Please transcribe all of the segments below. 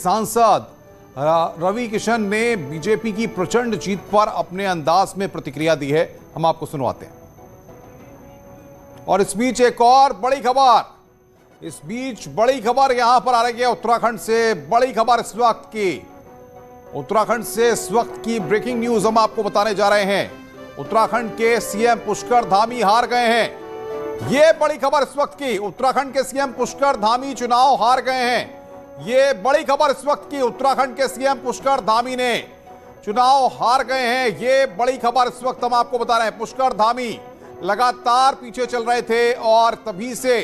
सांसद रवि किशन ने बीजेपी की प्रचंड जीत पर अपने अंदाज में प्रतिक्रिया दी है। हम आपको सुनवाते हैं। और इस बीच एक और बड़ी खबर, यहां पर आ रही है उत्तराखंड से। बड़ी खबर इस वक्त की, उत्तराखंड से इस वक्त की ब्रेकिंग न्यूज हम आपको बताने जा रहे हैं। उत्तराखंड के सीएम पुष्कर धामी हार गए हैं। यह बड़ी खबर इस वक्त की, उत्तराखंड के सीएम पुष्कर धामी चुनाव हार गए हैं। ये बड़ी खबर इस वक्त की, उत्तराखंड के सीएम पुष्कर धामी ने चुनाव हार गए हैं। ये बड़ी खबर इस वक्त हम आपको बता रहे हैं। पुष्कर धामी लगातार पीछे चल रहे थे और तभी से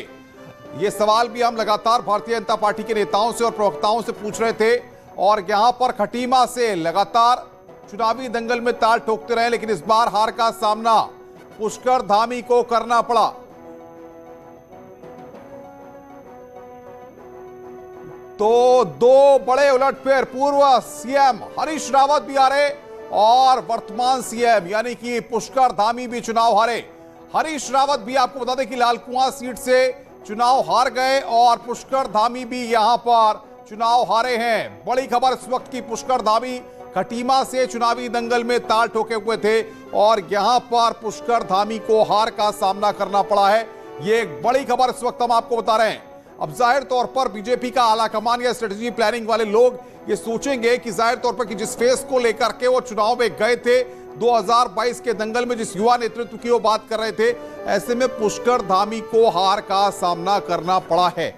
ये सवाल भी हम लगातार भारतीय जनता पार्टी के नेताओं से और प्रवक्ताओं से पूछ रहे थे और यहां पर खटीमा से लगातार चुनावी दंगल में ताल ठोकते रहे, लेकिन इस बार हार का सामना पुष्कर धामी को करना पड़ा। तो दो बड़े उलटफेर, पूर्व सीएम हरीश रावत भी हारे और वर्तमान सीएम यानी कि पुष्कर धामी भी चुनाव हारे। हरीश रावत भी आपको बता दें कि लालकुआं सीट से चुनाव हार गए और पुष्कर धामी भी यहां पर चुनाव हारे हैं। बड़ी खबर इस वक्त की, पुष्कर धामी खटीमा से चुनावी दंगल में ताल ठोके हुए थे और यहां पर पुष्कर धामी को हार का सामना करना पड़ा है। यह एक बड़ी खबर इस वक्त हम आपको बता रहे हैं। अब जाहिर तौर पर बीजेपी का आलाकमान या स्ट्रेटेजी प्लानिंग वाले लोग ये सोचेंगे कि जाहिर तौर पर कि जिस फेस को लेकर के वो चुनाव में गए थे 2022 के दंगल में, जिस युवा नेतृत्व की वो बात कर रहे थे, ऐसे में पुष्कर धामी को हार का सामना करना पड़ा है।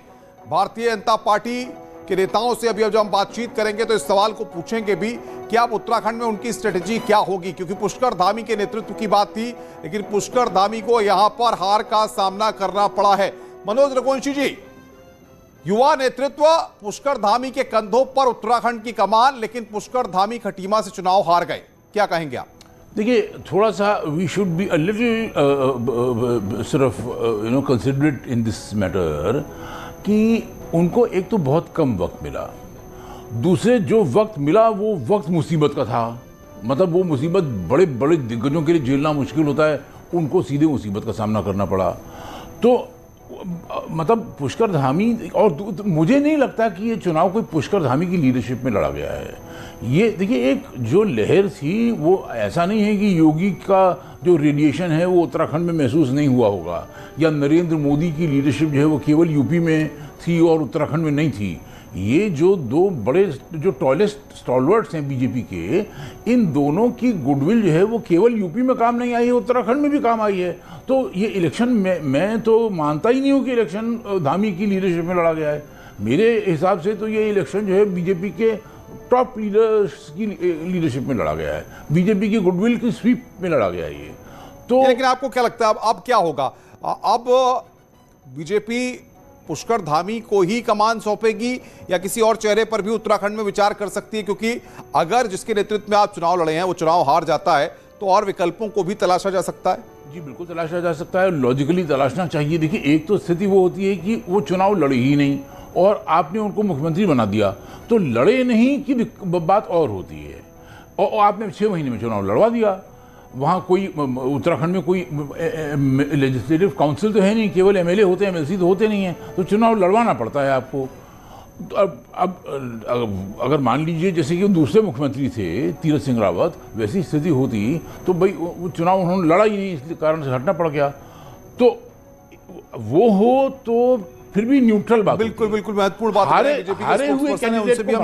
भारतीय जनता पार्टी के नेताओं से अभी जब हम बातचीत करेंगे तो इस सवाल को पूछेंगे भी कि अब उत्तराखंड में उनकी स्ट्रेटेजी क्या होगी, क्योंकि पुष्कर धामी के नेतृत्व की बात थी, लेकिन पुष्कर धामी को यहां पर हार का सामना करना पड़ा है। मनोज रघुवंशी जी, युवा नेतृत्व पुष्कर धामी के कंधों पर उत्तराखंड की कमान, लेकिन पुष्कर धामी खटीमा से चुनाव हार गए, क्या कहेंगे आप? देखिए, थोड़ा सा we should be a little सिर्फ कंसिडरेट इन दिस मैटर कि उनको एक तो बहुत कम वक्त मिला, दूसरे जो वक्त मिला वो वक्त मुसीबत का था। मतलब वो मुसीबत बड़े बड़े दिग्गजों के लिए झेलना मुश्किल होता है, उनको सीधे मुसीबत का सामना करना पड़ा। तो मतलब पुष्कर धामी, और मुझे नहीं लगता कि ये चुनाव कोई पुष्कर धामी की लीडरशिप में लड़ा गया है। ये देखिए, एक जो लहर थी वो ऐसा नहीं है कि योगी का जो रेडिएशन है वो उत्तराखंड में महसूस नहीं हुआ होगा, या नरेंद्र मोदी की लीडरशिप जो है वो केवल यूपी में थी और उत्तराखंड में नहीं थी। ये जो दो बड़े जो टॉलेस्ट स्टॉलवर्ड्स हैं बीजेपी के, इन दोनों की गुडविल जो है वो केवल यूपी में काम नहीं आई है, उत्तराखंड में भी काम आई है। तो ये इलेक्शन मैं तो मानता ही नहीं हूँ कि इलेक्शन धामी की लीडरशिप में लड़ा गया है। मेरे हिसाब से तो ये इलेक्शन जो है बीजेपी के टॉप लीडर्स की लीडरशिप में लड़ा गया है, बीजेपी की गुडविल की स्वीप में लड़ा गया है ये। तो लेकिन आपको क्या लगता है अब क्या होगा? अब बीजेपी पुष्कर धामी को ही कमान सौंपेगी या किसी और चेहरे पर भी उत्तराखंड में विचार कर सकती है? क्योंकि अगर जिसके नेतृत्व में आप चुनाव लड़े हैं वो चुनाव हार जाता है तो और विकल्पों को भी तलाशा जा सकता है। जी बिल्कुल तलाशा जा सकता है, लॉजिकली तलाशना चाहिए। देखिए, एक तो स्थिति वो होती है कि वो चुनाव लड़े ही नहीं और आपने उनको मुख्यमंत्री बना दिया, तो लड़े नहीं की बात और होती है। और आपने 6 महीने में चुनाव लड़वा दिया, वहाँ कोई उत्तराखंड में कोई लेजिस्लेटिव काउंसिल तो है नहीं, केवल एमएलए होते हैं, एमएलसी तो होते नहीं हैं, तो चुनाव लड़वाना पड़ता है आपको। तो अब अगर मान लीजिए जैसे कि दूसरे मुख्यमंत्री थे तीरथ सिंह रावत, वैसी स्थिति होती तो भाई वो चुनाव उन्होंने लड़ा ही नहीं, इसलिए कारण से हटना पड़ गया। तो वो हो तो फिर भी न्यूट्रल बात, बिल्कुल बिल्कुल महत्वपूर्ण बात हारे हुए कैंडिडेट को